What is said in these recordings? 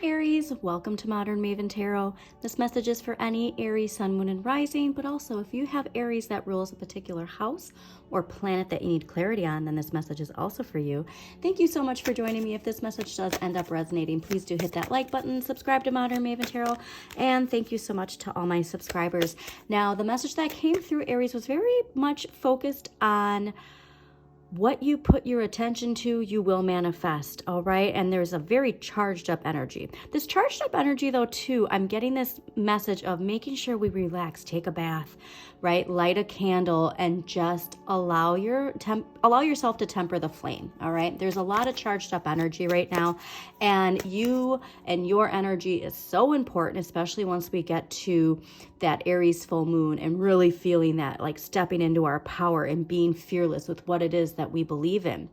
Aries, welcome to Modern Maven Tarot. This message is for any Aries, Sun, Moon, and Rising, but also if you have Aries that rules a particular house or planet that you need clarity on, then this message is also for you. Thank you so much for joining me. If this message does end up resonating, please do hit that like button, subscribe to Modern Maven Tarot, and thank you so much to all my subscribers. Now, the message that came through Aries was very much focused on what you put your attention to, you will manifest, all right? And there's a very charged up energy. This charged up energy, though, too, I'm getting this message of making sure we relax, take a bath, right? Light a candle and just allow yourself to temper the flame, all right? There's a lot of charged up energy right now, and you and your energy is so important, especially once we get to that Aries full moon and really feeling that, like stepping into our power and being fearless with what it is that we believe in.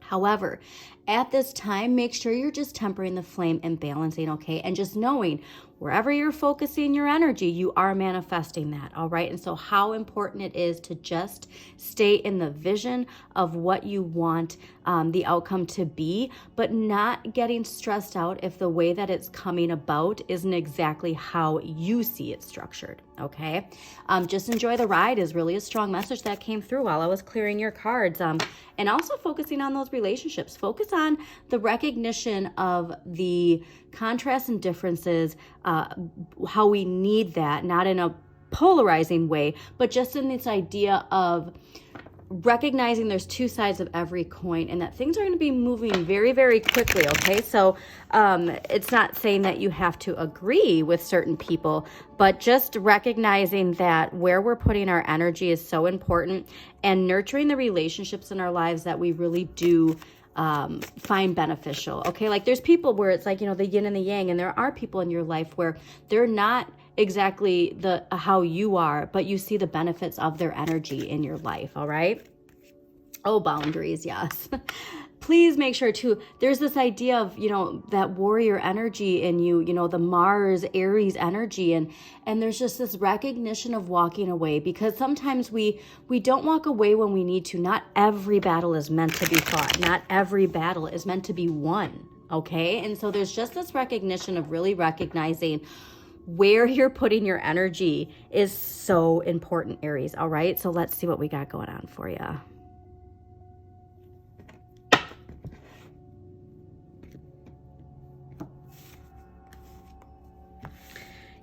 However, at this time, make sure you're just tempering the flame and balancing, okay? And just knowing wherever you're focusing your energy, you are manifesting that, all right? And so how important it is to just stay in the vision of what you want the outcome to be, but not getting stressed out if the way that it's coming about isn't exactly how you see it structured, okay? Just enjoy the ride is really a strong message that came through while I was clearing your cards. And also focusing on those relationships. Focus on the recognition of the contrasts and differences, how we need that, not in a polarizing way, but just in this idea of recognizing there's two sides of every coin and that things are going to be moving very, very quickly, okay? So it's not saying that you have to agree with certain people, but just recognizing that where we're putting our energy is so important and nurturing the relationships in our lives that we really do find beneficial, okay? Like there's people where it's like, you know, the yin and the yang, and there are people in your life where they're not exactly how you are, but you see the benefits of their energy in your life, all right? Oh, boundaries, yes. Please make sure too, there's this idea of, you know, that warrior energy in you, you know, the Mars, Aries energy, and there's just this recognition of walking away, because sometimes we don't walk away when we need to. Not every battle is meant to be fought. Not every battle is meant to be won, okay? And so there's just this recognition of really recognizing where you're putting your energy is so important, Aries, all right? So let's see what we got going on for you.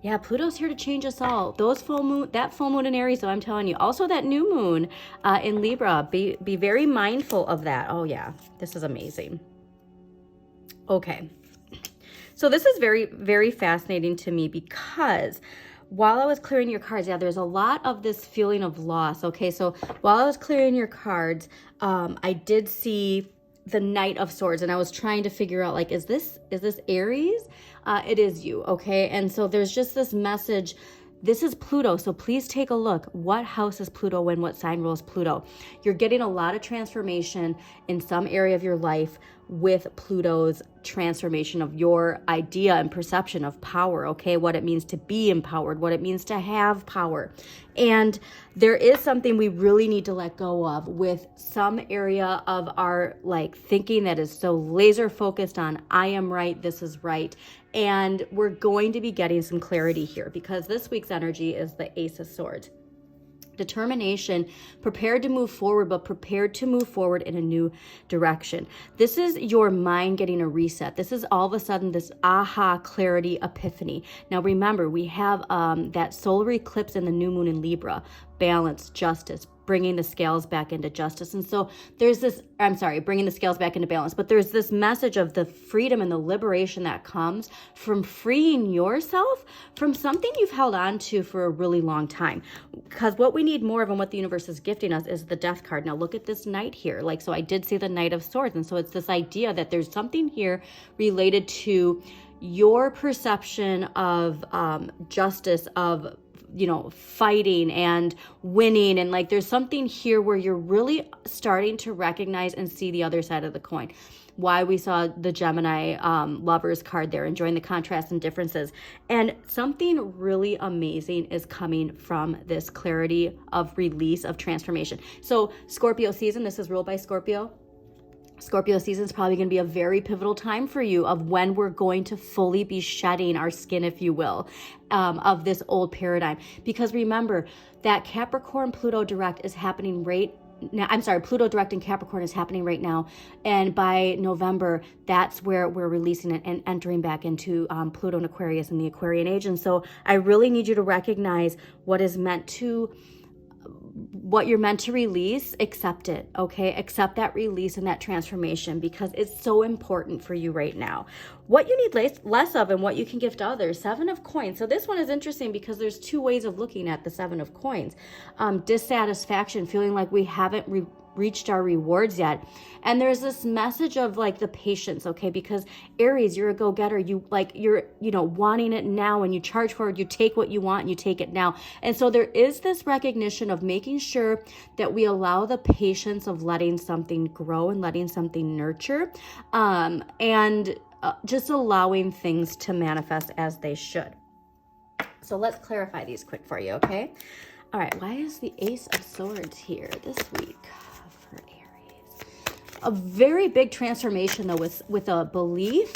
Yeah, Pluto's here to change us all. That full moon in Aries, so I'm telling you. Also that new moon in Libra, be very mindful of that. Oh yeah, this is amazing. Okay. So this is very, very fascinating to me because while I was clearing your cards, yeah, there's a lot of this feeling of loss. Okay, so while I was clearing your cards, I did see the Knight of Swords, and I was trying to figure out, like, is this Aries? It is you, okay? And so there's just this message. This is Pluto, so please take a look. What house is Pluto in? What sign rules Pluto? You're getting a lot of transformation in some area of your life with Pluto's transformation of your idea and perception of power, okay? What it means to be empowered, what it means to have power. And there is something we really need to let go of with some area of our thinking that is so laser focused on I am right, this is right. And we're going to be getting some clarity here because this week's energy is the Ace of Swords. Determination, prepared to move forward, but prepared to move forward in a new direction. This is your mind getting a reset. This is all of a sudden this aha, clarity, epiphany. Now remember, we have that solar eclipse and the new moon in Libra, balance, justice, bringing the scales back into justice. And so there's this, bringing the scales back into balance, but there's this message of the freedom and the liberation that comes from freeing yourself from something you've held on to for a really long time. Because what we need more of and what the universe is gifting us is the Death card. Now look at this Knight here. So I did see the Knight of Swords. And so it's this idea that there's something here related to your perception of justice, of fighting and winning. And there's something here where you're really starting to recognize and see the other side of the coin. Why we saw the Gemini lovers card there, enjoying the contrasts and differences. And something really amazing is coming from this clarity of release, of transformation. So Scorpio season, this is ruled by Scorpio. Scorpio season is probably going to be a very pivotal time for you of when we're going to fully be shedding our skin, if you will, of this old paradigm. Because remember that Capricorn Pluto direct is happening right now. I'm sorry, Pluto direct in Capricorn is happening right now. And by November, that's where we're releasing it and entering back into Pluto and Aquarius in the Aquarian age. And so I really need you to recognize what you're meant to release, accept it, okay? Accept that release and that transformation, because it's so important for you right now. What you need less of and what you can give to others. 7 of coins. So this one is interesting because there's 2 ways of looking at the 7 of coins. Dissatisfaction, feeling like we haven't reached our rewards yet. And there's this message of like the patience, okay? Because Aries, you're a go-getter. You're wanting it now, and you charge forward, you take what you want and you take it now. And so there is this recognition of making sure that we allow the patience of letting something grow and letting something nurture, and just allowing things to manifest as they should. So let's clarify these quick for you, okay? All right, why is the Ace of Swords here this week? For Aries, a very big transformation though, with a belief,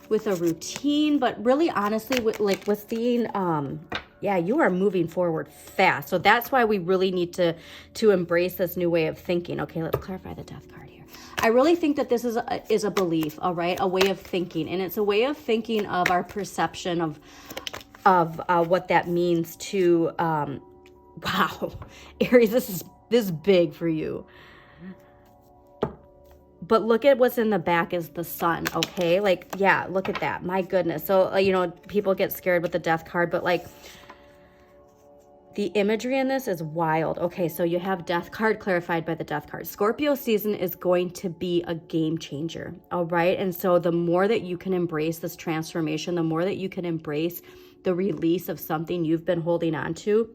with a routine, but really honestly with seeing yeah, you are moving forward fast. So that's why we really need to embrace this new way of thinking. Okay, let's clarify the Death card here. I really think that this is a belief, all right, a way of thinking, and it's a way of thinking of our perception of what that means to wow, Aries, this is big for you. But look at what's in the back is the sun, okay? Like, yeah, look at that. My goodness. So, people get scared with the Death card, but like the imagery in this is wild. Okay, so you have Death card clarified by the Death card. Scorpio season is going to be a game changer, all right? And so the more that you can embrace this transformation, the more that you can embrace the release of something you've been holding on to,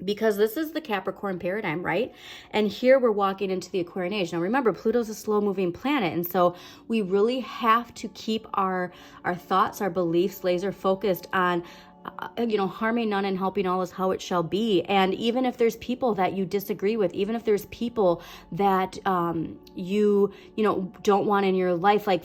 because this is the Capricorn paradigm, right? And here we're walking into the Aquarian age. Now remember, Pluto's a slow moving planet. And so we really have to keep our thoughts, our beliefs laser focused on harming none and helping all is how it shall be. And even if there's people that you disagree with, even if there's people that you don't want in your life, like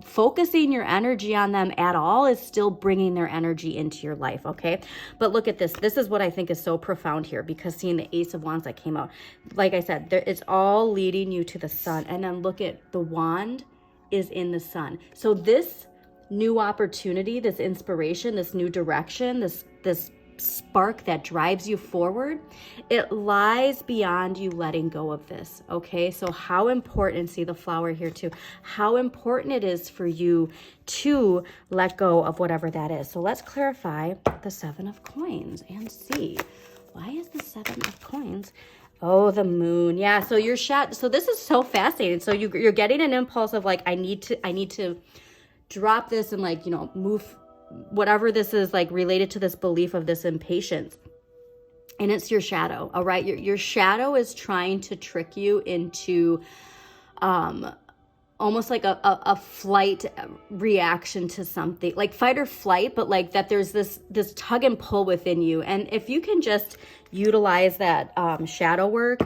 focusing your energy on them at all is still bringing their energy into your life, okay? But look at this. This is what I think is so profound here, because seeing the Ace of Wands that came out, like I said, it's all leading you to the sun. And then look at the wand is in the sun. So this new opportunity, this inspiration, this new direction, this spark that drives you forward, it lies beyond you letting go of this, okay? So how important, see the flower here too, how important it is for you to let go of whatever that is. So let's clarify the 7 of coins and see, why is the 7 of coins? Oh, the moon. Yeah, so you're so this is so fascinating. So you're getting an impulse of like, I need to drop this and move whatever this is related to this belief of this impatience. And it's your shadow, all right? Your shadow is trying to trick you into almost like a flight reaction to something, like fight or flight, but like that there's this tug and pull within you. And if you can just utilize that shadow work,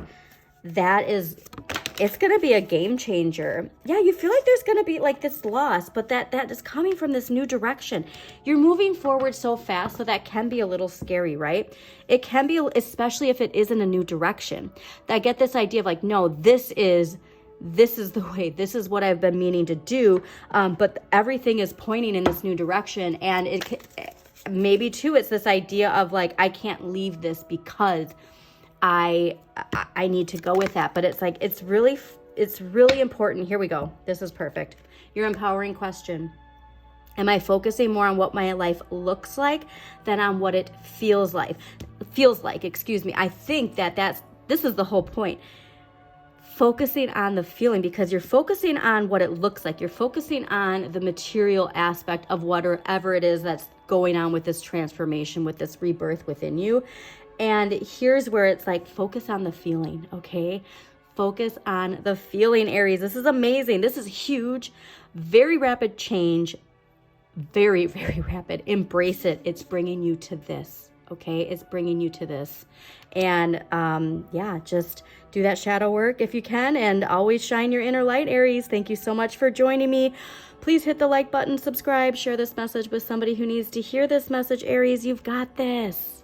it's going to be a game changer. Yeah, you feel like there's going to be like this loss, but that is coming from this new direction. You're moving forward so fast, so that can be a little scary, right? It can be, especially if it is in a new direction. I get this idea of like, no, this is the way, this is what I've been meaning to do, but everything is pointing in this new direction. And maybe too, it's this idea of like, I can't leave this because I need to go with that. But it's like, it's really important. Here we go. This is perfect. Your empowering question. Am I focusing more on what my life looks like than on what it feels like? Excuse me. I think this is the whole point. Focusing on the feeling, because you're focusing on what it looks like. You're focusing on the material aspect of whatever it is that's going on with this transformation, with this rebirth within you. And here's where it's like, focus on the feeling, okay? Focus on the feeling, Aries. This is amazing. This is huge, very rapid change, very, very rapid. Embrace it. It's bringing you to this, okay? It's bringing you to this. And yeah, just do that shadow work if you can, and always shine your inner light, Aries. Thank you so much for joining me. Please hit the like button, subscribe, share this message with somebody who needs to hear this message, Aries. You've got this.